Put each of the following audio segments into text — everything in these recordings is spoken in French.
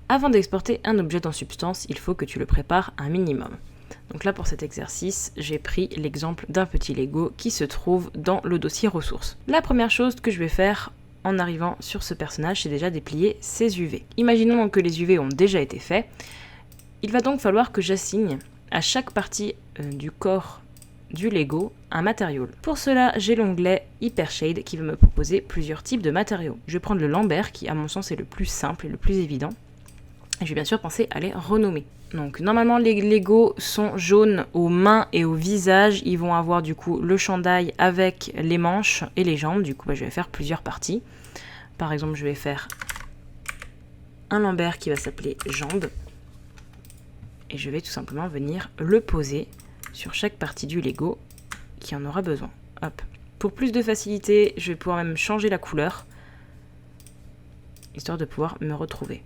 Avant d'exporter un objet dans Substance, il faut que tu le prépares un minimum. Donc là, pour cet exercice, j'ai pris l'exemple d'un petit Lego qui se trouve dans le dossier ressources. La première chose que je vais faire en arrivant sur ce personnage, c'est déjà déplier ses UV. Imaginons donc que les UV ont déjà été faits. Il va donc falloir que j'assigne à chaque partie du corps du Lego un matériau. Pour cela, j'ai l'onglet Hypershade qui va me proposer plusieurs types de matériaux. Je vais prendre le Lambert qui, à mon sens, est le plus simple et le plus évident. Et je vais bien sûr penser à les renommer. Donc normalement les Lego sont jaunes aux mains et au visage. Ils vont avoir du coup le chandail avec les manches et les jambes. Du coup je vais faire plusieurs parties. Par exemple je vais faire un Lambert qui va s'appeler jambes. Et je vais tout simplement venir le poser sur chaque partie du Lego qui en aura besoin. Hop. Pour plus de facilité, je vais pouvoir même changer la couleur, histoire de pouvoir me retrouver.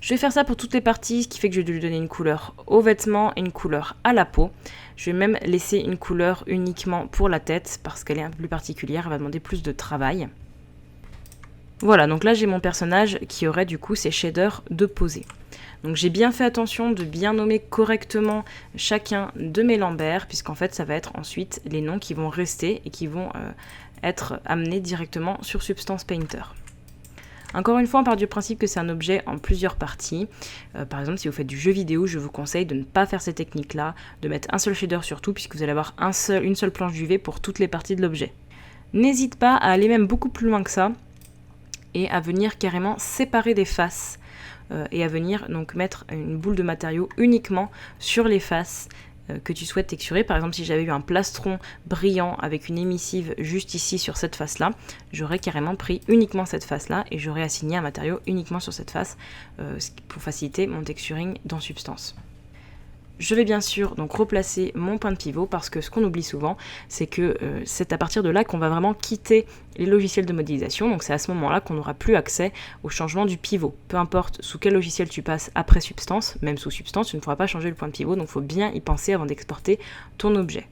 Je vais faire ça pour toutes les parties, ce qui fait que je vais lui donner une couleur aux vêtements et une couleur à la peau. Je vais même laisser une couleur uniquement pour la tête, parce qu'elle est un peu plus particulière, elle va demander plus de travail. Voilà, donc là j'ai mon personnage qui aurait du coup ses shaders de poser. Donc j'ai bien fait attention de bien nommer correctement chacun de mes Lambert, puisqu'en fait ça va être ensuite les noms qui vont rester et qui vont être amenés directement sur Substance Painter. Encore une fois, on part du principe que c'est un objet en plusieurs parties. Par exemple, si vous faites du jeu vidéo, je vous conseille de ne pas faire cette technique-là, de mettre un seul shader sur tout, puisque vous allez avoir une seule planche d'UV pour toutes les parties de l'objet. N'hésite pas à aller même beaucoup plus loin que ça, et à venir carrément séparer des faces, et à venir donc mettre une boule de matériaux uniquement sur les faces que tu souhaites texturer. Par exemple, si j'avais eu un plastron brillant avec une émissive juste ici sur cette face-là, j'aurais carrément pris uniquement cette face-là et j'aurais assigné un matériau uniquement sur cette face pour faciliter mon texturing dans Substance. Je vais bien sûr donc replacer mon point de pivot parce que ce qu'on oublie souvent, c'est que c'est à partir de là qu'on va vraiment quitter les logiciels de modélisation. Donc c'est à ce moment-là qu'on n'aura plus accès au changement du pivot. Peu importe sous quel logiciel tu passes après Substance, même sous Substance, tu ne pourras pas changer le point de pivot, donc il faut bien y penser avant d'exporter ton objet.